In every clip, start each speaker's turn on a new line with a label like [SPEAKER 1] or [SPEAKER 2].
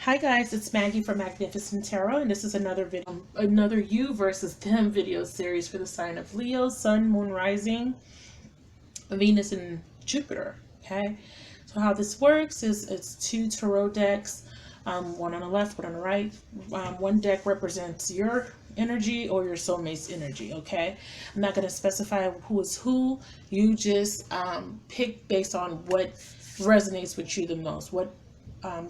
[SPEAKER 1] Hi guys, it's Maggie from Magnificent Tarot, and this is another you versus them video series for the sign of Leo, Sun, Moon, Rising, Venus, and Jupiter. Okay, so how this works is it's two tarot decks, one on the left, one on the right. One deck represents your energy or your soulmate's energy. Okay, I'm not going to specify who is who. You just pick based on what resonates with you the most. What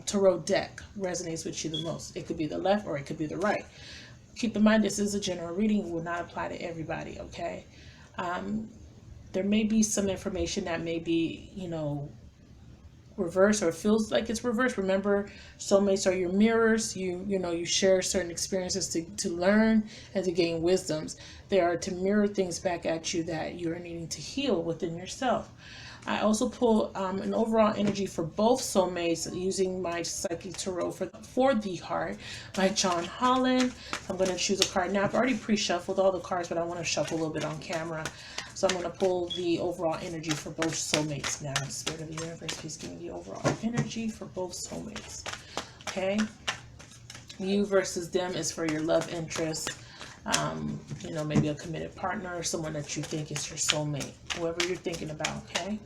[SPEAKER 1] tarot deck resonates with you the most. It could be the left or it could be the right. Keep in mind, this is a general reading. It will not apply to everybody, okay? There may be some information that may be, reverse or feels like it's reversed. Remember, soulmates are your mirrors. You share certain experiences to learn and to gain wisdoms. They are to mirror things back at you that you're needing to heal within yourself. I also pull an overall energy for both soulmates using my Psychic Tarot for the Heart by John Holland. I'm going to choose a card. Now, I've already pre-shuffled all the cards, but I want to shuffle a little bit on camera. So I'm going to pull the overall energy for both soulmates now. Spirit of the Universe, please give me the overall energy for both soulmates. Okay? You versus them is for your love interest. Maybe a committed partner or someone that you think is your soulmate. Whoever you're thinking about, okay?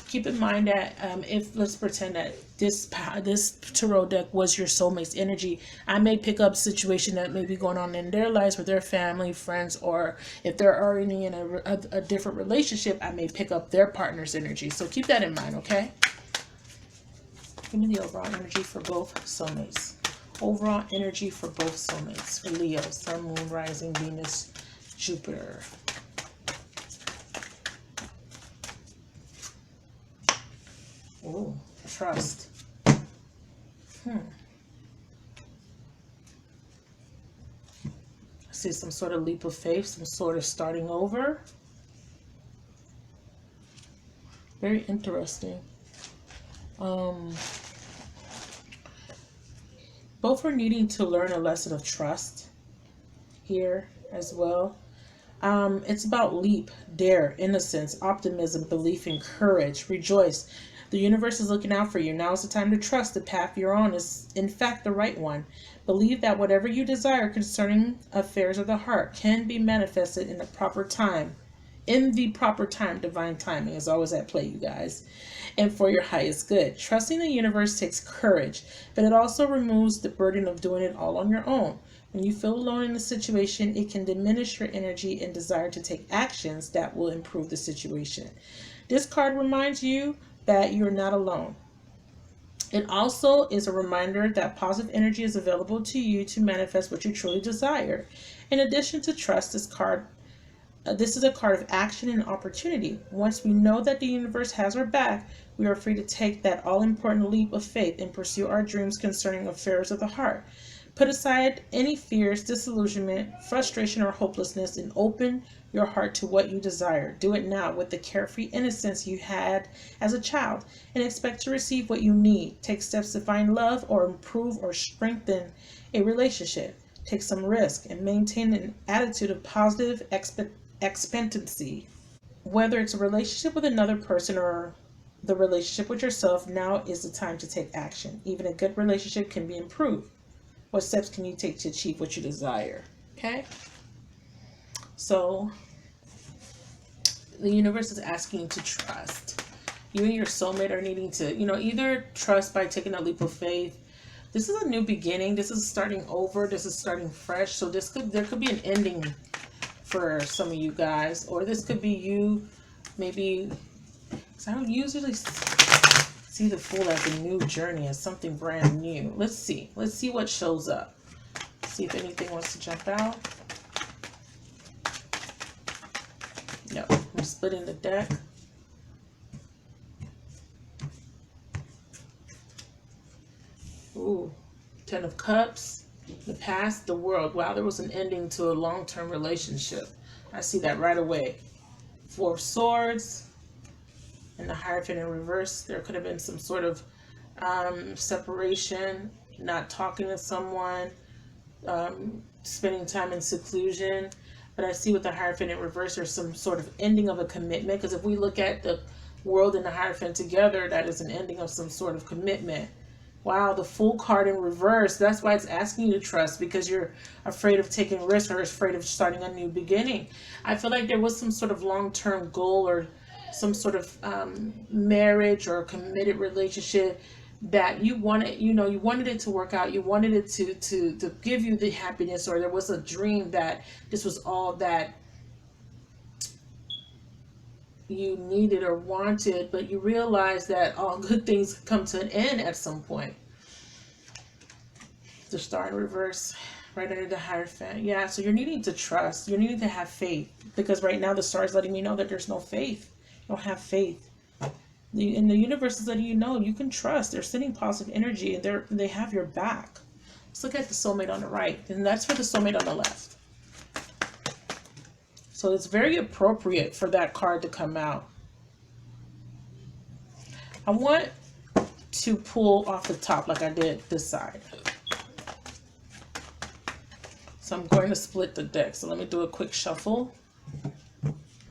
[SPEAKER 1] Keep in mind that if let's pretend that this tarot deck was your soulmate's energy, I may pick up a situation that may be going on in their lives with their family, friends, or if they're already in a different relationship, I may pick up their partner's energy. So keep that in mind, okay? Give me the overall energy for both soulmates. Overall energy for both soulmates. For Leo, Sun, Moon, Rising, Venus, Jupiter. Oh, trust. I see some sort of leap of faith, some sort of starting over. Very interesting. Both are needing to learn a lesson of trust here as well. It's about leap, dare, innocence, optimism, belief, and courage. Rejoice. The universe is looking out for you. Now is the time to trust the path you're on is in fact the right one. Believe that whatever you desire concerning affairs of the heart can be manifested in the proper time. In the proper time, divine timing is always at play, you guys. And for your highest good. Trusting the universe takes courage, but it also removes the burden of doing it all on your own. When you feel alone in a situation, it can diminish your energy and desire to take actions that will improve the situation. This card reminds you that you're not alone. It also is a reminder that positive energy is available to you to manifest what you truly desire. In addition to trust, this is a card of action and opportunity. Once we know that the universe has our back, we are free to take that all-important leap of faith and pursue our dreams concerning affairs of the heart. Put aside any fears, disillusionment, frustration, or hopelessness and open your heart to what you desire. Do it now with the carefree innocence you had as a child and expect to receive what you need. Take steps to find love or improve or strengthen a relationship. Take some risk and maintain an attitude of positive expectancy. Whether it's a relationship with another person or the relationship with yourself, now is the time to take action. Even a good relationship can be improved. What steps can you take to achieve what you desire? Okay? So, the universe is asking you to trust. You and your soulmate are needing to, either trust by taking a leap of faith. This is a new beginning. This is starting over. This is starting fresh. So there could be an ending for some of you guys. Or this could be you, maybe, because I don't usually see the Fool as a new journey, as something brand new. Let's see what shows up. See if anything wants to jump out. No, I'm splitting the deck. Ooh, Ten of Cups, the past, the world. Wow, there was an ending to a long-term relationship. I see that right away. Four of Swords. And the Hierophant in reverse, there could have been some sort of separation, not talking to someone, spending time in seclusion. But I see with the Hierophant in reverse, there's some sort of ending of a commitment. Because if we look at the world and the Hierophant together, that is an ending of some sort of commitment. Wow, the Fool card in reverse. That's why it's asking you to trust, because you're afraid of taking risks or afraid of starting a new beginning. I feel like there was some sort of long-term goal or some sort of marriage or committed relationship that you wanted. You wanted it to work out. You wanted it to give you the happiness, or there was a dream that this was all that you needed or wanted, but you realize that all good things come to an end at some point. The star in reverse, right under the Hierophant. Yeah, so you're needing to trust. You're needing to have faith, because right now the star is letting me know that there's no faith. You don't have faith. And the universe is letting you know you can trust. They're sending positive energy, and they have your back. Let's look at the soulmate on the right, and that's for the soulmate on the left. So it's very appropriate for that card to come out. I want to pull off the top like I did this side. So I'm going to split the deck. So let me do a quick shuffle.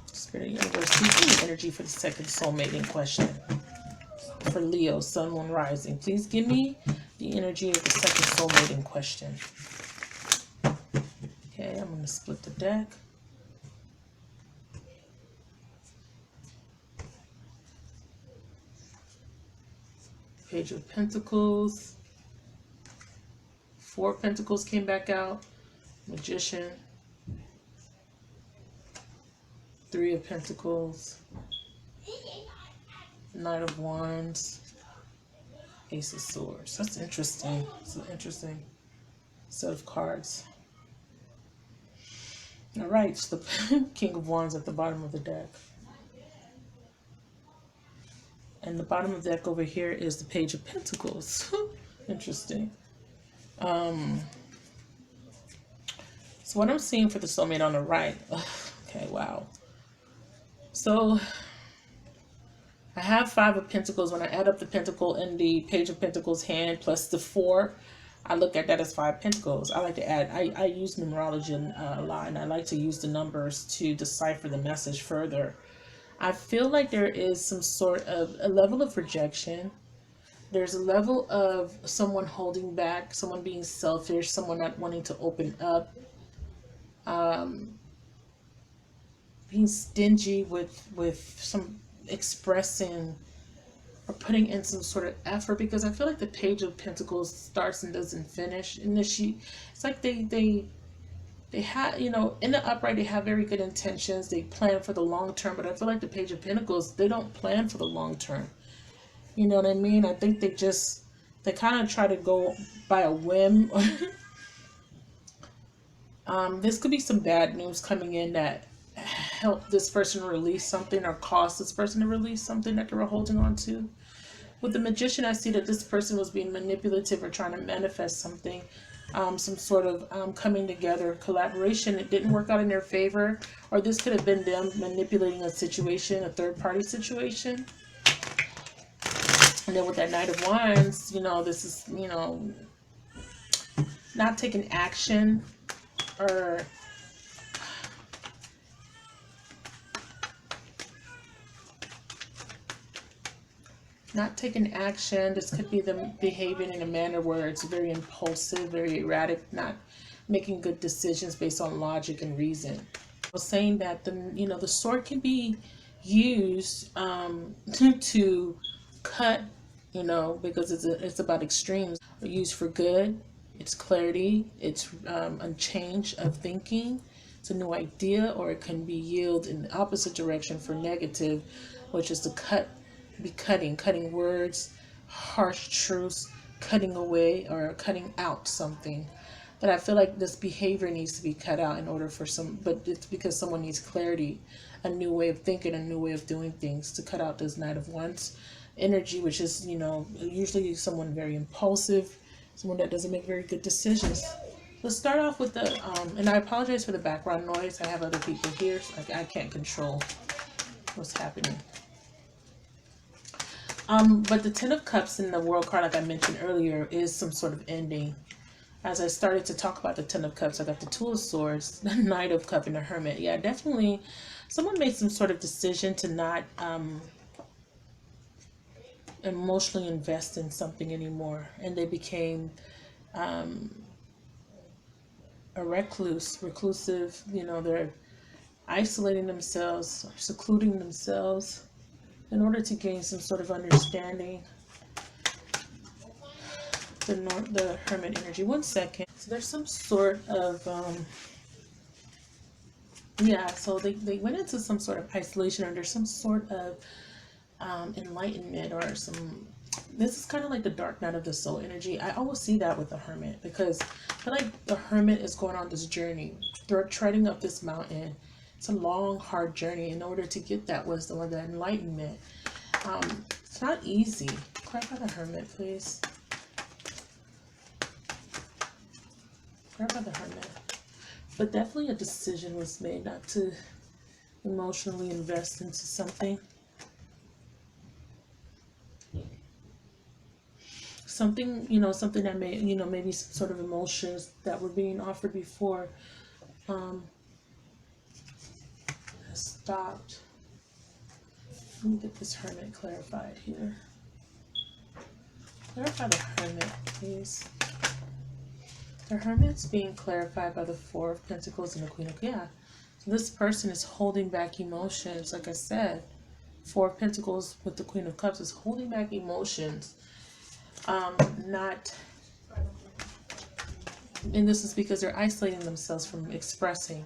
[SPEAKER 1] Spirit Universe, please give me energy for the second soulmate in question. For Leo, Sun, Moon, Rising. Please give me the energy of the second soulmate in question. Okay, I'm going to split the deck. Page of Pentacles. Four of Pentacles came back out. Magician. Three of Pentacles. Knight of Wands. Ace of Swords. That's interesting. It's an interesting set of cards. All right, it's the King of Wands at the bottom of the deck. And the bottom of the deck over here is the Page of Pentacles. Interesting. So what I'm seeing for the soulmate on the right. Okay, wow. So I have Five of Pentacles. When I add up the Pentacle in the Page of Pentacles hand plus the 4, I look at that as 5 Pentacles. I like to add, I use numerology a lot, and I like to use the numbers to decipher the message further. I feel like there is some sort of a level of rejection. There's a level of someone holding back, someone being selfish, someone not wanting to open up, being stingy with some expressing or putting in some sort of effort, because I feel like the Page of Pentacles starts and doesn't finish. And then it's like they have, in the upright, they have very good intentions. They plan for the long term, but I feel like the Page of Pentacles, they don't plan for the long term. You know what I mean? I think they kind of try to go by a whim. This could be some bad news coming in that help this person release something or cause this person to release something that they were holding on to. With the Magician, I see that this person was being manipulative or trying to manifest something, some sort of coming together, collaboration. It didn't work out in their favor, or this could have been them manipulating a situation, a third-party situation. And then with that Knight of Wands, this is, not taking action or not taking action. This could be them behaving in a manner where it's very impulsive, very erratic, not making good decisions based on logic and reason. I was saying that the sword can be used to cut, because it's about extremes. Used for good. It's clarity. It's a change of thinking. It's a new idea, or it can be yielded in the opposite direction for negative, which is to cutting words, harsh truths, cutting away or cutting out something. But I feel like this behavior needs to be cut out in order for but it's because someone needs clarity, a new way of thinking, a new way of doing things, to cut out this Knight of Wands energy, which is, usually someone very impulsive, someone that doesn't make very good decisions. Let's start off with the, and I apologize for the background noise. I have other people here, so I can't control what's happening. But the Ten of Cups in the World card, like I mentioned earlier, is some sort of ending. As I started to talk about the Ten of Cups, I got the Two of Swords, the Knight of Cups, and the Hermit. Yeah, definitely someone made some sort of decision to not emotionally invest in something anymore, and they became a reclusive. They're isolating themselves, secluding themselves in order to gain some sort of understanding. The hermit energy. 1 second. So there's some sort of yeah. So they went into some sort of isolation, or there's some sort of enlightenment, or some. This is kind of like the dark night of the soul energy. I always see that with the hermit, because I feel like the hermit is going on this journey. They're treading up this mountain. It's a long, hard journey in order to get that wisdom or that enlightenment. It's not easy. Clarify the hermit, please. Clarify the hermit. But definitely a decision was made not to emotionally invest into something. Something, something that may, maybe some sort of emotions that were being offered before has stopped. Let me get this hermit clarified here. Clarify the hermit, please. The hermit's being clarified by the Four of Pentacles and the Queen of, yeah. So this person is holding back emotions, like I said. Four of Pentacles with the Queen of Cups is holding back emotions. And this is because they're isolating themselves from expressing.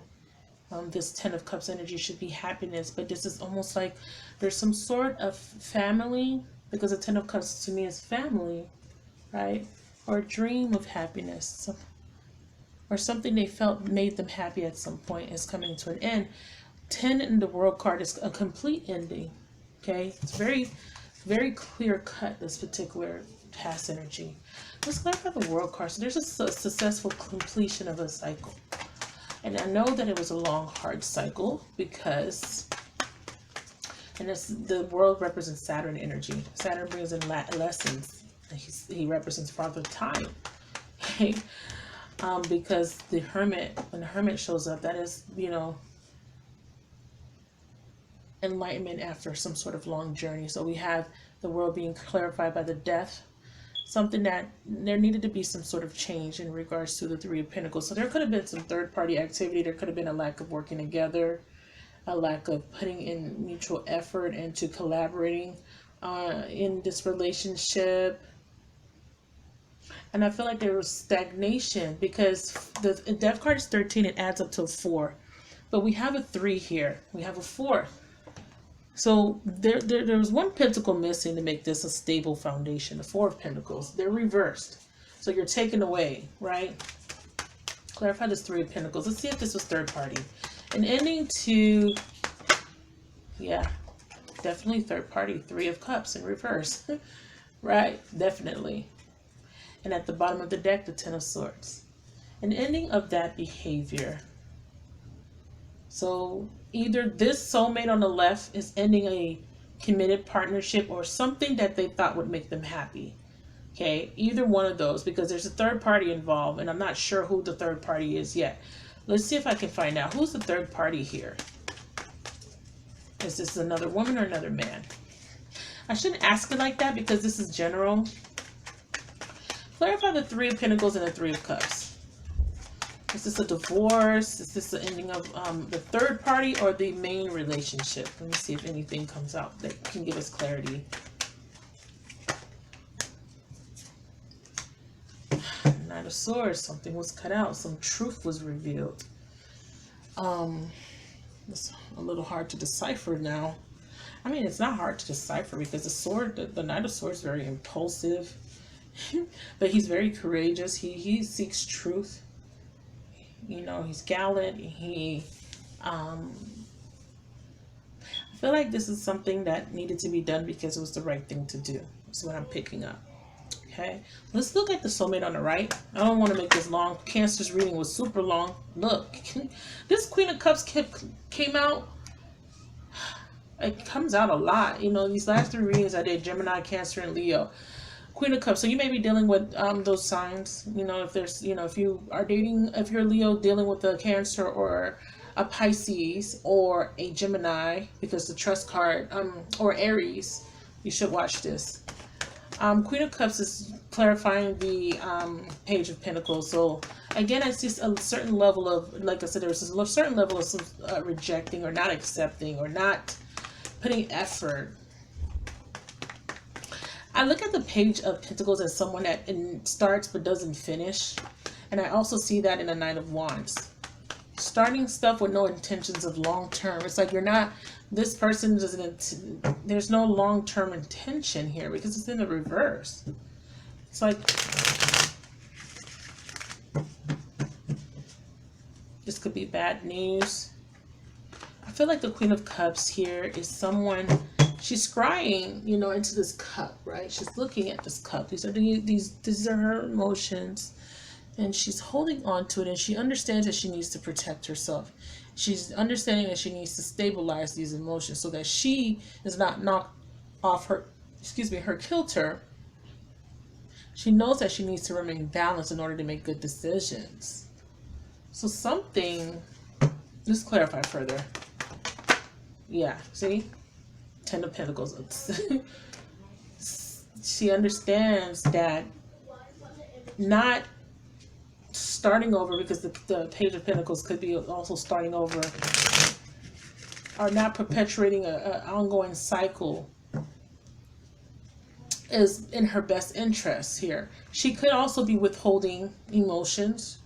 [SPEAKER 1] This Ten of Cups energy should be happiness, but this is almost like there's some sort of family, because the Ten of Cups to me is family, right? Or a dream of happiness, or something they felt made them happy at some point is coming to an end. 10 in the World card is a complete ending. Okay, it's very, very clear cut, this particular past energy. Let's clarify the World card. So there's a successful completion of a cycle. And I know that it was a long, hard cycle because, and the World represents Saturn energy. Saturn brings in lessons. He represents Father Time. Okay? Because the Hermit, when the Hermit shows up, that is, enlightenment after some sort of long journey. So we have the World being clarified by the Death. Something that there needed to be some sort of change in regards to the Three of Pentacles. So there could have been some third-party activity. There could have been a lack of working together, a lack of putting in mutual effort into collaborating in this relationship. And I feel like there was stagnation because the Death card is 13. It adds up to 4. But we have a 3 here. We have a 4. So there was one pentacle missing to make this a stable foundation. The Four of Pentacles. They're reversed. So you're taken away, right? Clarify this Three of Pentacles. Let's see if this was third party. An ending to, yeah, definitely third party. Three of Cups in reverse. Right? Definitely. And at the bottom of the deck, the Ten of Swords. An ending of that behavior. So either this soulmate on the left is ending a committed partnership or something that they thought would make them happy. Okay, either one of those, because there's a third party involved and I'm not sure who the third party is yet. Let's see if I can find out. Who's the third party here? Is this another woman or another man? I shouldn't ask it like that because this is general. Clarify the Three of Pentacles and the Three of Cups. Is this a divorce? Is this the ending of the third party or the main relationship? Let me see if anything comes out that can give us clarity. Knight of Swords. Something was cut out. Some truth was revealed. It's a little hard to decipher now. I mean, it's not hard to decipher because the sword, the Knight of Swords is very impulsive. But he's very courageous. He seeks truth. He's gallant. I feel like this is something that needed to be done because it was the right thing to do. That's what I'm picking up. Okay, let's look at the soulmate on the right. I don't want to make this long. Cancer's reading was super long. Look, this Queen of Cups came out. It comes out a lot. These last 3 readings I did, Gemini, Cancer, and Leo. Queen of Cups. So you may be dealing with those signs. If there's, if you are dating, if you're Leo dealing with a Cancer or a Pisces or a Gemini, because the trust card, or Aries, you should watch this. Queen of Cups is clarifying the Page of Pentacles. So again, I see a certain level of, like I said, there's a certain level of some, rejecting or not accepting or not putting effort. I look at the Page of Pentacles as someone that starts but doesn't finish. And I also see that in the Knight of Wands. Starting stuff with no intentions of long term. It's like you're not, this person doesn't, there's no long term intention here because it's in the reverse. It's like, this could be bad news. I feel like the Queen of Cups here is someone, she's scrying, you know, into this cup, right? She's looking at this cup. These are her emotions. And she's holding on to it, and she understands that she needs to protect herself. She's understanding that she needs to stabilize these emotions so that she is not knocked off her, her kilter. She knows that she needs to remain balanced in order to make good decisions. So something, let's clarify further. Yeah, see? Ten of Pentacles. She understands that not starting over, because the Page of Pentacles could be also starting over, or not perpetuating an ongoing cycle, is in her best interest here. She could also be withholding emotions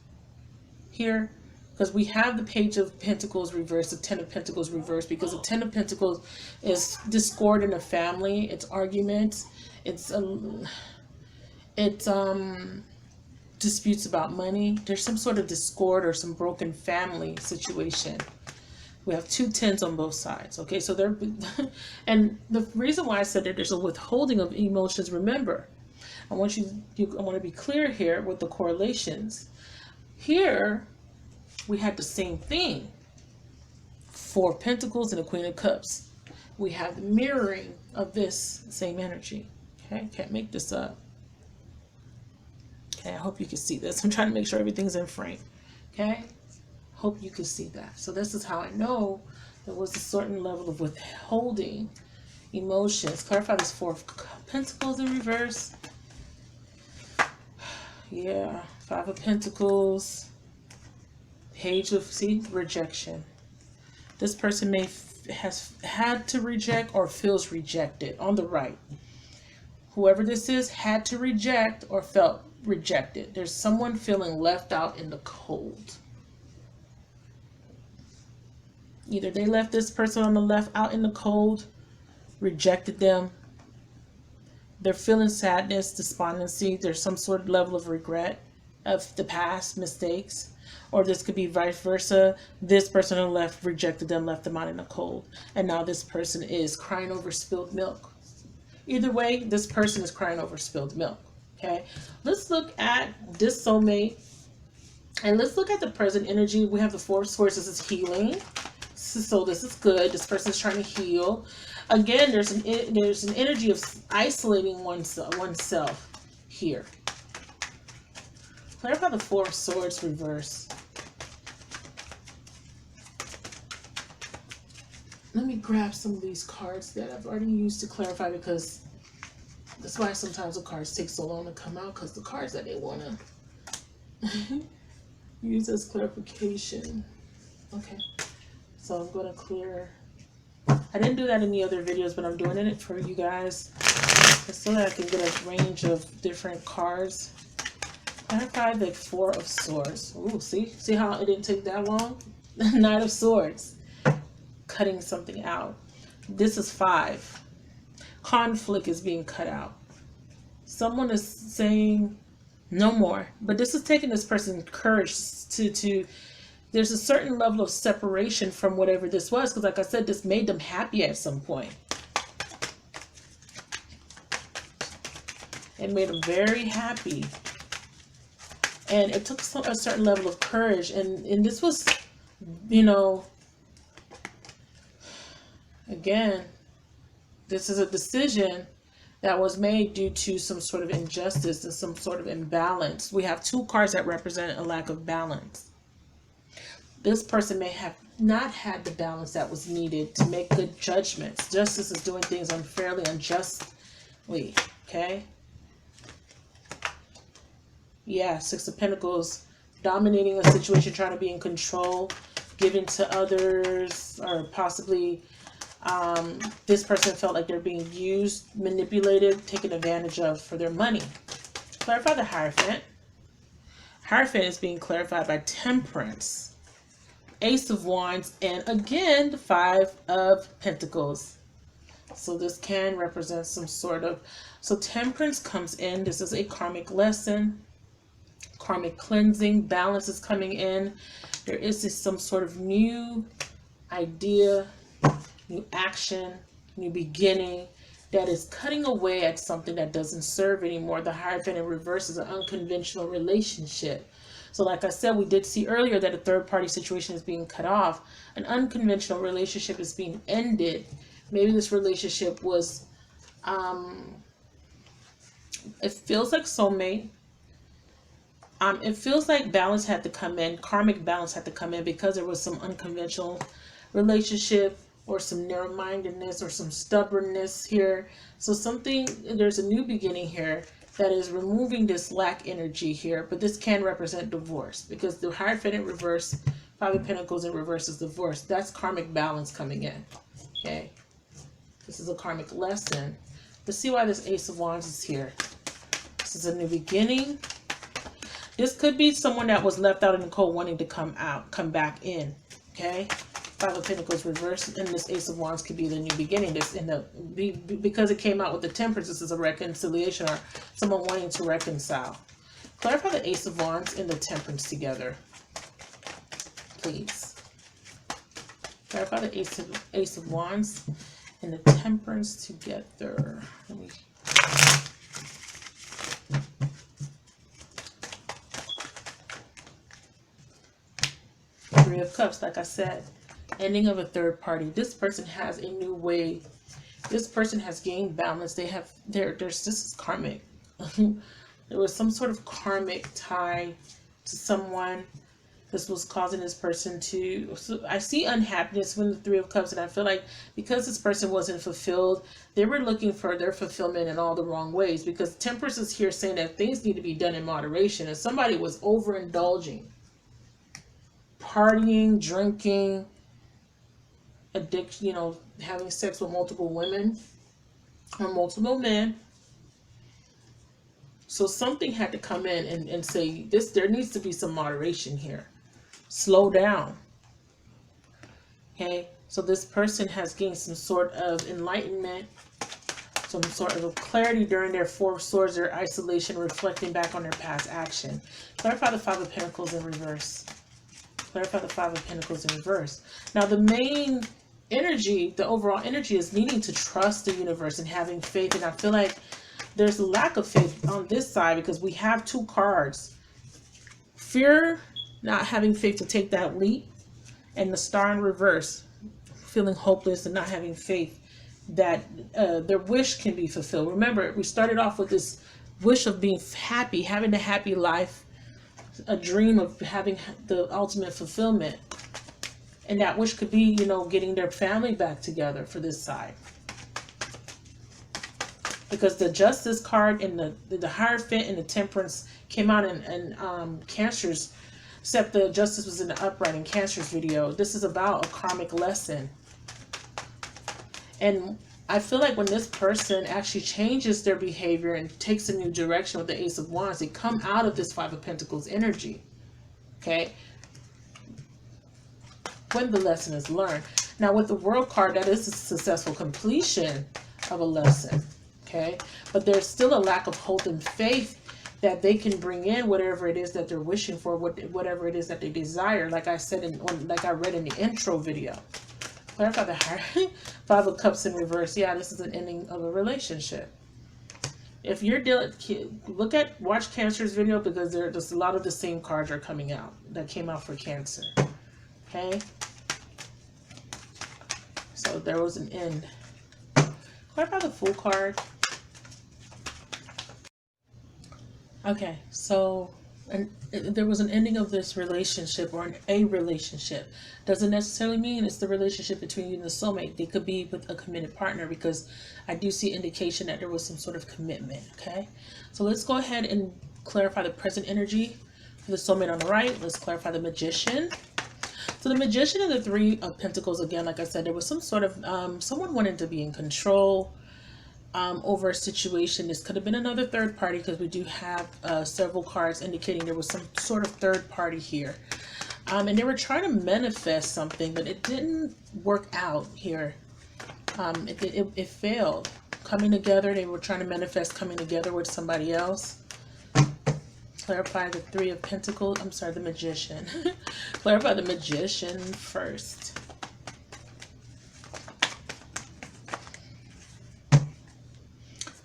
[SPEAKER 1] here, because we have the Page of Pentacles reversed, the Ten of Pentacles reversed, because the Ten of Pentacles is discord in a family, it's arguments, it's disputes about money. There's some sort of discord or some broken family situation. We have 2 tens on both sides. Okay, so there, and the reason why I said that there's a withholding of emotions, remember, I want I want to be clear here with the correlations. Here, we had the same thing. 4 of Pentacles and the Queen of Cups. We have the mirroring of this same energy. Okay, can't make this up. Okay, I hope you can see this. I'm trying to make sure everything's in frame. Okay, hope you can see that. So this is how I know there was a certain level of withholding emotions. Clarify this 4 of Pentacles in reverse. Yeah, 5 of Pentacles. Page of, see, rejection. This person has had to reject or feels rejected on the right. Whoever this is had to reject or felt rejected. There's someone feeling left out in the cold. Either they left this person on the left out in the cold, rejected them. They're feeling sadness, despondency. There's some sort of level of regret of the past mistakes. Or this could be vice versa. This person on the left rejected them, left them out in the cold. And now this person is crying over spilled milk. Either way, this person is crying over spilled milk. Okay, let's look at this soulmate, and let's look at the present energy. We have the 4 of Swords. This is healing, so this is good. This person is trying to heal. Again, there's an energy of isolating oneself here. Clarify the 4 of Swords reverse. Let me grab some of these cards that I've already used to clarify, because that's why sometimes the cards take so long to come out, because the cards that they want to use as clarification. Okay, so I'm going to clear. I didn't do that in the other videos, but I'm doing it for you guys so that I can get a range of different cards. Clarify the 4 of Swords. Ooh, see how it didn't take that long? Knight of Swords. Cutting something out. This is 5. Conflict is being cut out. Someone is saying no more, but this is taking this person courage to there's a certain level of separation from whatever this was, because like I said, this made them happy at some point. It made them very happy, and it took a certain level of courage, and this was, you know, again, this is a decision that was made due to some sort of injustice and some sort of imbalance. We have 2 cards that represent a lack of balance. This person may have not had the balance that was needed to make good judgments. Justice is doing things unfairly, unjustly, okay? Yeah, Six of Pentacles, dominating a situation, trying to be in control, giving to others, or possibly this person felt like they're being used, manipulated, taken advantage of for their money. Clarify the Hierophant. Hierophant is being clarified by Temperance, Ace of Wands, and again, the Five of Pentacles. So this can represent some sort of... So Temperance comes in. This is a karmic lesson. Karmic cleansing. Balance is coming in. There is some sort of new idea, new action, new beginning that is cutting away at something that doesn't serve anymore. The Hierophant in reverse is an unconventional relationship. So like I said, we did see earlier that a third party situation is being cut off. An unconventional relationship is being ended. Maybe this relationship was, it feels like soulmate. It feels like balance had to come in, karmic balance had to come in because there was some unconventional relationship or some narrow-mindedness or some stubbornness here. So there's a new beginning here that is removing this lack energy here, but this can represent divorce because the Hierophant in reverse, Five of Pentacles in reverse is divorce. That's karmic balance coming in, okay? This is a karmic lesson. Let's see why this Ace of Wands is here. This is a new beginning. This could be someone that was left out in the cold wanting to come back in, okay? Five of Pentacles reverse, and this Ace of Wands could be the new beginning. Because it came out with the Temperance, this is a reconciliation or someone wanting to reconcile. Clarify the Ace of Wands and the Temperance together, please. Clarify the Ace of Wands and the Temperance together. Let me... Three of Cups, like I said, ending of a third party. This person has a new way. This person has gained balance. This is karmic. There was some sort of karmic tie to someone. This was causing this person to... So I see unhappiness with the Three of Cups, and I feel like because this person wasn't fulfilled, they were looking for their fulfillment in all the wrong ways, because Temperance is here saying that things need to be done in moderation, and somebody was overindulging. Partying, drinking, addiction, having sex with multiple women or multiple men. So something had to come in and say, there needs to be some moderation here. Slow down. Okay, so this person has gained some sort of enlightenment, some sort of clarity during their Four of Swords, their isolation, reflecting back on their past action. Clarify the Five of Pentacles in reverse. Clarify the Five of Pentacles in reverse. Now the main energy, the overall energy is needing to trust the universe and having faith. And I feel like there's a lack of faith on this side because we have two cards. Fear, not having faith to take that leap, and the Star in reverse, feeling hopeless and not having faith that their wish can be fulfilled. Remember, we started off with this wish of being happy, having a happy life, a dream of having the ultimate fulfillment. And that wish could be, getting their family back together for this side. Because the Justice card and the Hierophant and the Temperance came out in Cancer's, except the Justice was in the upright in Cancer's video. This is about a karmic lesson. And I feel like when this person actually changes their behavior and takes a new direction with the Ace of Wands, they come out of this Five of Pentacles energy. Okay? When the lesson is learned. Now with the World card, that is a successful completion of a lesson. Okay? But there's still a lack of hope and faith that they can bring in whatever it is that they're wishing for, whatever it is that they desire. Like I said, like I read in the intro video. Clarify the Five of Cups in reverse. Yeah, this is an ending of a relationship. If you're dealing, watch Cancer's video, because there's a lot of the same cards are coming out that came out for Cancer. Okay. So there was an end. Clarify the Fool card. Okay, so there was an ending of this relationship or a relationship. Doesn't necessarily mean it's the relationship between you and the soulmate. They could be with a committed partner, because I do see indication that there was some sort of commitment. Okay, so let's go ahead and clarify the present energy for the soulmate on the right. Let's clarify the Magician. So the Magician and the Three of Pentacles, again, like I said, there was some sort of, someone wanted to be in control over a situation. This could have been another third party, because we do have several cards indicating there was some sort of third party here. And they were trying to manifest something, but it didn't work out here. It failed. Coming together, they were trying to manifest coming together with somebody else. Clarify the Three of Pentacles. I'm sorry, the Magician. Clarify the Magician first.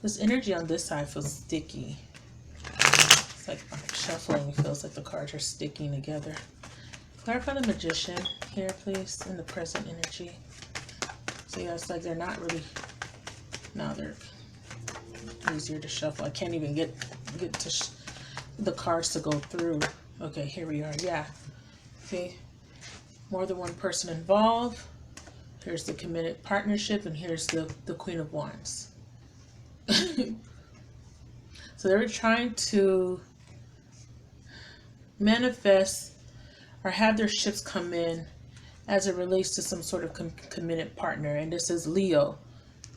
[SPEAKER 1] This energy on this side feels sticky. It's like shuffling. It feels like the cards are sticking together. Clarify the Magician here, please, in the present energy. So yeah, it's like they're not really... Now they're easier to shuffle. I can't even get to the cards to go through. Okay, here we are. Yeah. See? More than one person involved. Here's the committed partnership, and here's the Queen of Wands. So they were trying to manifest or have their ships come in as it relates to some sort of committed partner. And this is Leo.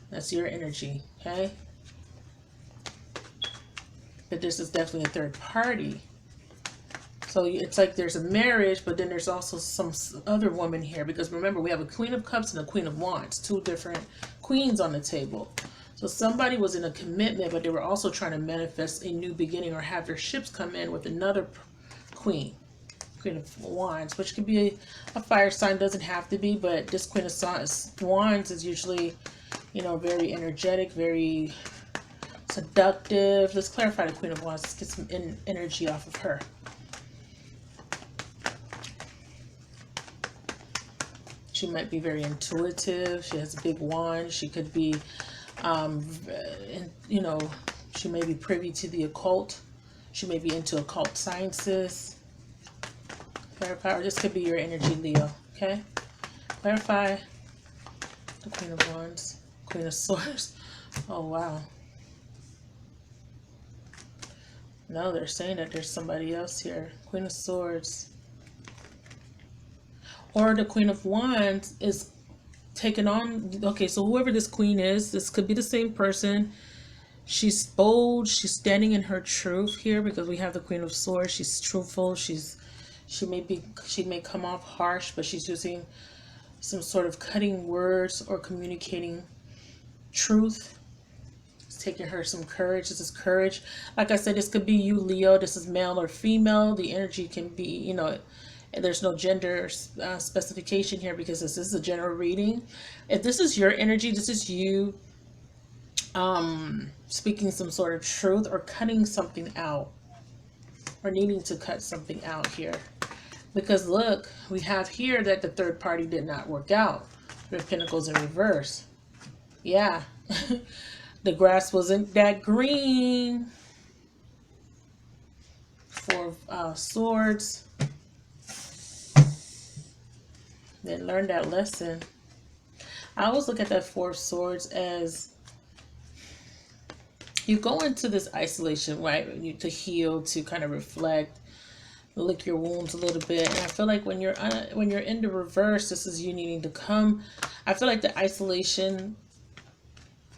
[SPEAKER 1] That's your energy, okay? But this is definitely a third party. So it's like there's a marriage, but then there's also some other woman here. Because remember, we have a Queen of Cups and a Queen of Wands. Two different queens on the table. So somebody was in a commitment, but they were also trying to manifest a new beginning or have their ships come in with another queen. Queen of Wands, which could be a fire sign, doesn't have to be, but this Queen of Wands is usually, you know, very energetic, very seductive. Let's clarify the Queen of Wands. Let's get some energy off of her. She might be very intuitive. She has a big wand. She could be, you know, she may be privy to the occult. She may be into occult sciences. Clarify, or this could be your energy, Leo. Okay? Clarify the Queen of Wands, Queen of Swords. Oh, wow. No, they're saying that there's somebody else here. Queen of Swords. Or the Queen of Wands is taking on... Okay, so whoever this queen is, this could be the same person. She's bold. She's standing in her truth here, because we have the Queen of Swords. She's truthful. She may come off harsh, but she's using some sort of cutting words or communicating truth. It's taking her some courage. This is courage. Like I said, this could be you, Leo. This is male or female. The energy can be, you know, there's no gender specification here, because this is a general reading. If this is your energy, this is you speaking some sort of truth or cutting something out, or needing to cut something out here. Because look, we have here that the third party did not work out. Three of Pentacles in reverse. Yeah. The grass wasn't that green. Four of Swords. They learned that lesson. I always look at that Four of Swords as you go into this isolation, right? To heal, to kind of reflect, lick your wounds a little bit. And I feel like when you're in the reverse, this is you needing to come. I feel like the isolation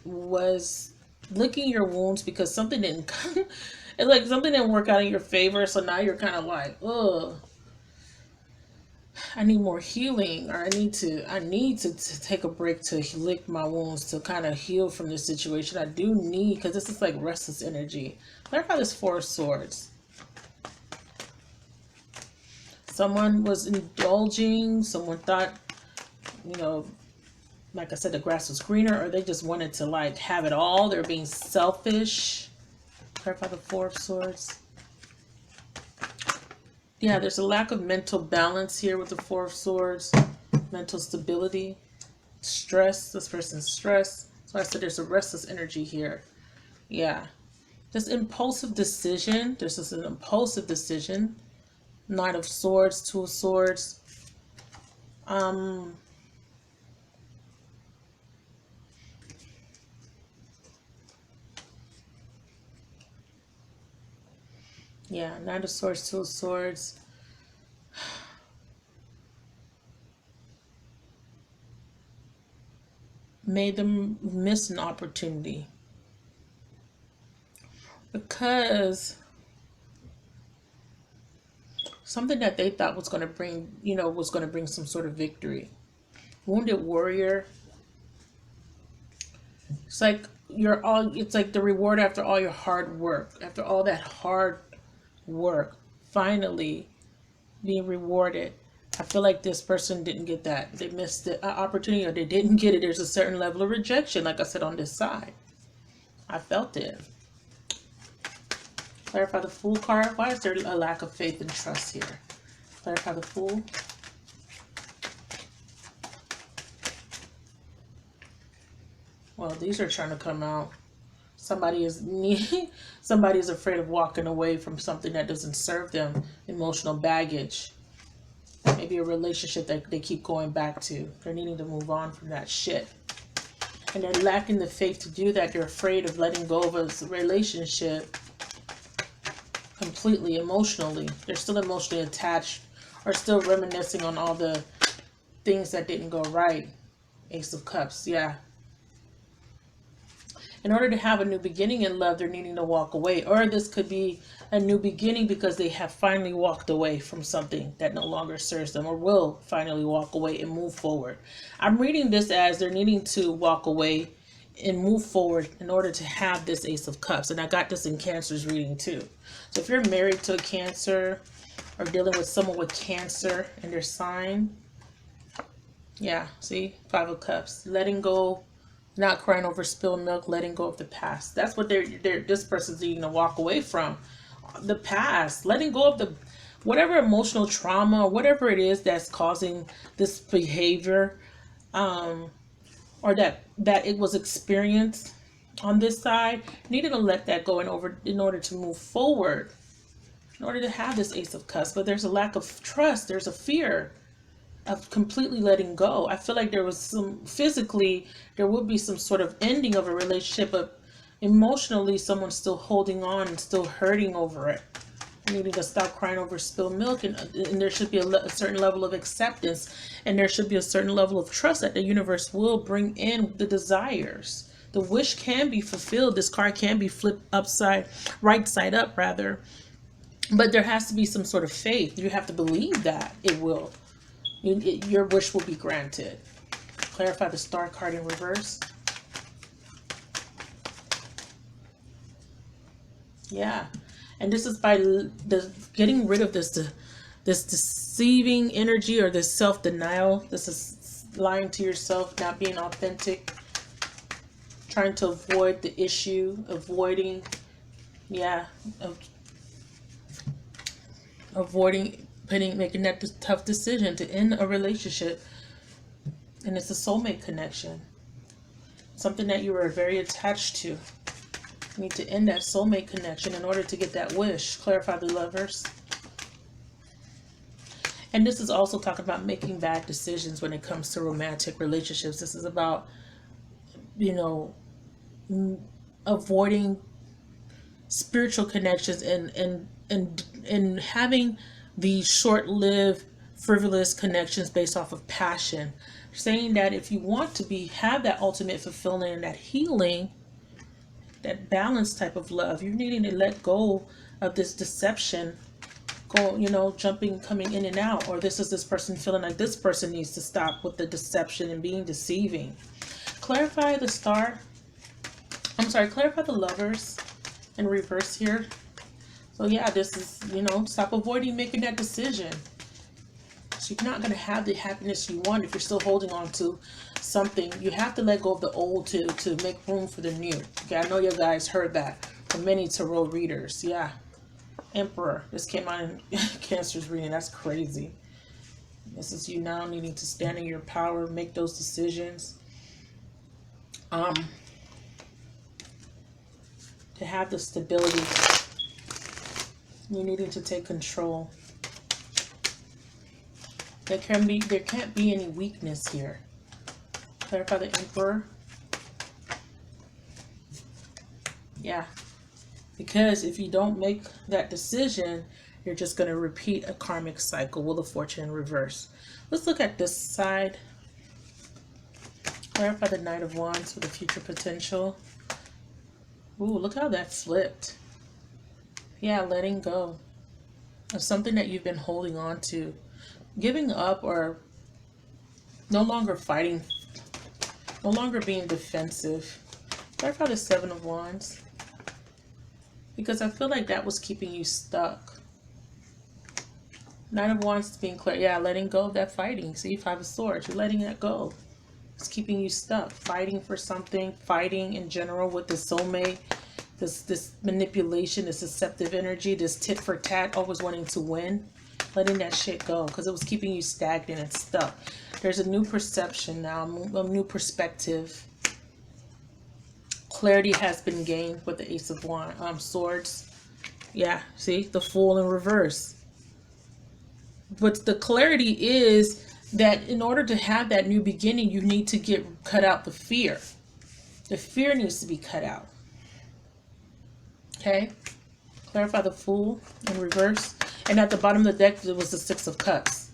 [SPEAKER 1] was licking your wounds because something didn't come. It's like something didn't work out in your favor. So now you're kind of like, ugh, I need more healing, or I need to take a break to lick my wounds, to kind of heal from this situation. I do need, because this is like restless energy. Clarify this Four of Swords. Someone was indulging. Someone thought, you know, like I said, the grass was greener, or they just wanted to like have it all. They're being selfish. Clarify the Four of Swords. Yeah, there's a lack of mental balance here with the Four of Swords. Mental stability. Stress. This person's stressed. So I said there's a restless energy here. Yeah. This impulsive decision. This is an impulsive decision. Knight of Swords, Two of Swords. Yeah, Knight of Swords, Two of Swords. Made them miss an opportunity because something that they thought was going to bring, was going to bring some sort of victory. Wounded warrior. It's like it's like the reward after all your hard work, after all that hard work, finally being rewarded. I feel like this person didn't get that. They missed the opportunity, or they didn't get it. There's a certain level of rejection, like I said, on this side. I felt it. Clarify the Fool card. Why is there a lack of faith and trust here? Clarify the Fool. Well, these are trying to come out. Somebody is afraid of walking away from something that doesn't serve them. Emotional baggage. Maybe a relationship that they keep going back to. They're needing to move on from that shit. And they're lacking the faith to do that. They're afraid of letting go of a relationship completely emotionally. They're still emotionally attached, or still reminiscing on all the things that didn't go right. Ace of Cups, yeah. In order to have a new beginning in love, they're needing to walk away. Or this could be a new beginning because they have finally walked away from something that no longer serves them, or will finally walk away and move forward. I'm reading this as they're needing to walk away and move forward in order to have this Ace of Cups. And I got this in Cancer's reading too. So if you're married to a Cancer, or dealing with someone with Cancer in their sign, yeah, see, Five of Cups, letting go. Not crying over spilled milk, letting go of the past. That's what this person's needing to walk away from. The past, letting go of the whatever emotional trauma, whatever it is that's causing this behavior, or that it was experienced on this side. Needing to let that go in order to move forward, in order to have this Ace of Cups. But there's a lack of trust. There's a fear of completely letting go. I feel like there was physically, there would be some sort of ending of a relationship, but emotionally, someone's still holding on and still hurting over it. Needing to stop crying over spilled milk, and there should be a certain level of acceptance, and there should be a certain level of trust that the universe will bring in the desires. The wish can be fulfilled. This card can be flipped right side up rather, but there has to be some sort of faith. You have to believe that it will. Your wish will be granted. Clarify the Star card in reverse. Yeah. And this is by getting rid of this deceiving energy, or this self-denial. This is lying to yourself, not being authentic, trying to avoid the issue, avoiding, yeah, avoiding making that tough decision to end a relationship. And it's a soulmate connection, something that you were very attached to. You need to end that soulmate connection in order to get that wish. Clarify the Lovers. And this is also talking about making bad decisions when it comes to romantic relationships. This is about, avoiding spiritual connections, and having these short-lived frivolous connections based off of passion. Saying that if you want to have that ultimate fulfillment and that healing, that balanced type of love, you're needing to let go of this deception, coming in and out, or this person feeling like this person needs to stop with the deception and being deceiving. Clarify the clarify the Lovers in reverse here. So yeah, this is, stop avoiding making that decision. So you're not going to have the happiness you want if you're still holding on to something. You have to let go of the old to make room for the new. Okay, I know you guys heard that from many tarot readers. Yeah. Emperor. This came out in Cancer's reading. That's crazy. This is you now needing to stand in your power, make those decisions. To have the stability. You're needing to take control. There can't be any weakness here. Clarify the Emperor. Yeah. Because if you don't make that decision, you're just going to repeat a karmic cycle. Wheel of Fortune in reverse. Let's look at this side. Clarify the Knight of Wands for the future potential. Ooh, look how that flipped. Yeah, letting go of something that you've been holding on to. Giving up, or no longer fighting, no longer being defensive. Clarify the Seven of Wands. Because I feel like that was keeping you stuck. Nine of Wands being clear. Yeah, letting go of that fighting. See, Five of Swords. You're letting that go. It's keeping you stuck. Fighting for something. Fighting in general with the soulmate. This manipulation, this deceptive energy, this tit for tat, always wanting to win. Letting that shit go because it was keeping you stagnant and stuck. There's a new perception now, a new perspective. Clarity has been gained with the Ace of Swords. Yeah, see, the Fool in reverse. But the clarity is that in order to have that new beginning, you need to cut out the fear. The fear needs to be cut out. Okay? Clarify the Fool in reverse. And at the bottom of the deck, it was the Six of Cups.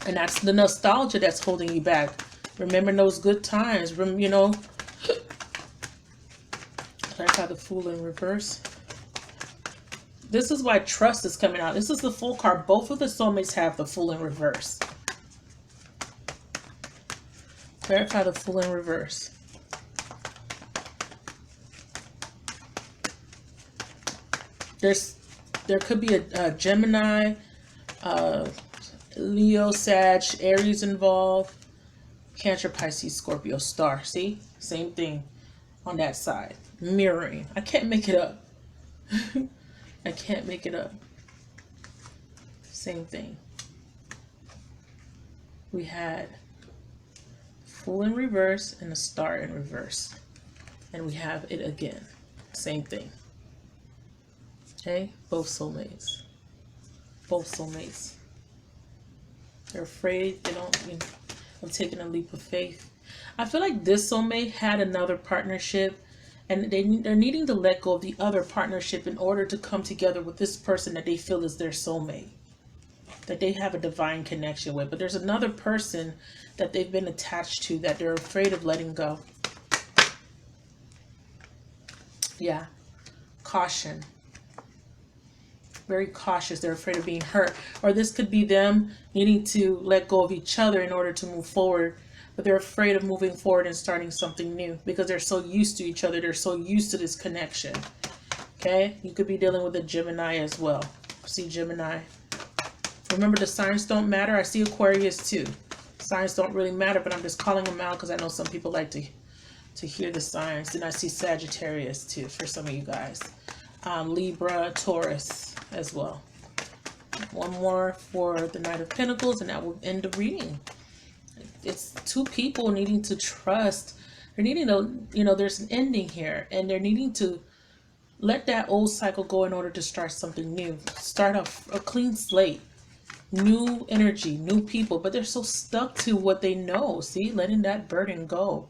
[SPEAKER 1] And that's the nostalgia that's holding you back. Remembering those good times. You know. Clarify the Fool in reverse. This is why trust is coming out. This is the Fool card. Both of the soulmates have the Fool in reverse. Clarify the Fool in reverse. There could be a Gemini, Leo, Sag, Aries involved, Cancer, Pisces, Scorpio, Star. See? Same thing on that side. Mirroring. I can't make it up. I can't make it up. Same thing. We had Fool in reverse and the Star in reverse. And we have it again. Same thing. Okay? Both soulmates. Both soulmates. They're afraid. They don't, of taking a leap of faith. I feel like this soulmate had another partnership, and they're needing to let go of the other partnership in order to come together with this person that they feel is their soulmate, that they have a divine connection with. But there's another person that they've been attached to that they're afraid of letting go. Yeah. Caution. Very cautious. They're afraid of being hurt. Or this could be them needing to let go of each other in order to move forward. But they're afraid of moving forward and starting something new because they're so used to each other. They're so used to this connection. Okay? You could be dealing with a Gemini as well. See Gemini. Remember, the signs don't matter. I see Aquarius too. Signs don't really matter, but I'm just calling them out because I know some people like to hear the signs. Then I see Sagittarius too for some of you guys. Libra, Taurus as well. One more for the Knight of Pentacles, and that will end the reading. It's two people needing to trust. They're needing to, there's an ending here, and they're needing to let that old cycle go in order to start something new. Start a clean slate. New energy, new people, but they're so stuck to what they know. See, letting that burden go.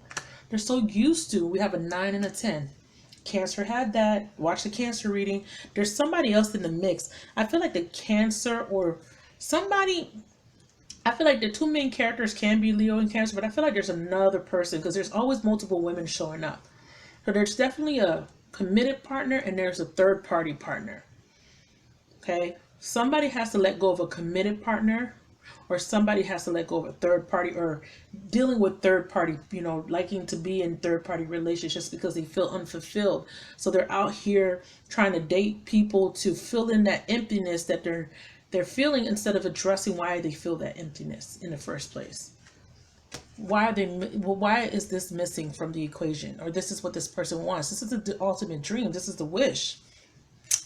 [SPEAKER 1] They're so used to. We have a 9 and a 10. Cancer had that. Watch the Cancer reading. There's somebody else in the mix. I feel like the Cancer or somebody, I feel like the two main characters can be Leo and Cancer, but I feel like there's another person because there's always multiple women showing up. So there's definitely a committed partner and there's a third party partner. Okay. Somebody has to let go of a committed partner, or somebody has to let go of a third party, or dealing with third party, liking to be in third party relationships because they feel unfulfilled. So they're out here trying to date people to fill in that emptiness that they're feeling instead of addressing why they feel that emptiness in the first place. Why is this missing from the equation? Or this is what this person wants. This is the ultimate dream. This is the wish.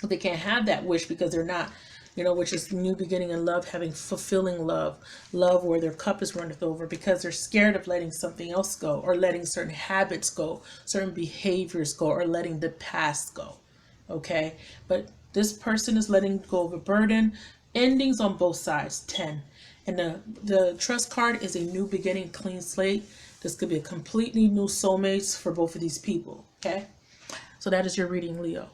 [SPEAKER 1] But they can't have that wish because they're not, which is new beginning in love, having fulfilling love where their cup is runneth over because they're scared of letting something else go, or letting certain habits go, certain behaviors go, or letting the past go. Okay. But this person is letting go of a burden. Endings on both sides, 10. And the trust card is a new beginning, clean slate. This could be a completely new soulmates for both of these people. Okay. So that is your reading, Leo.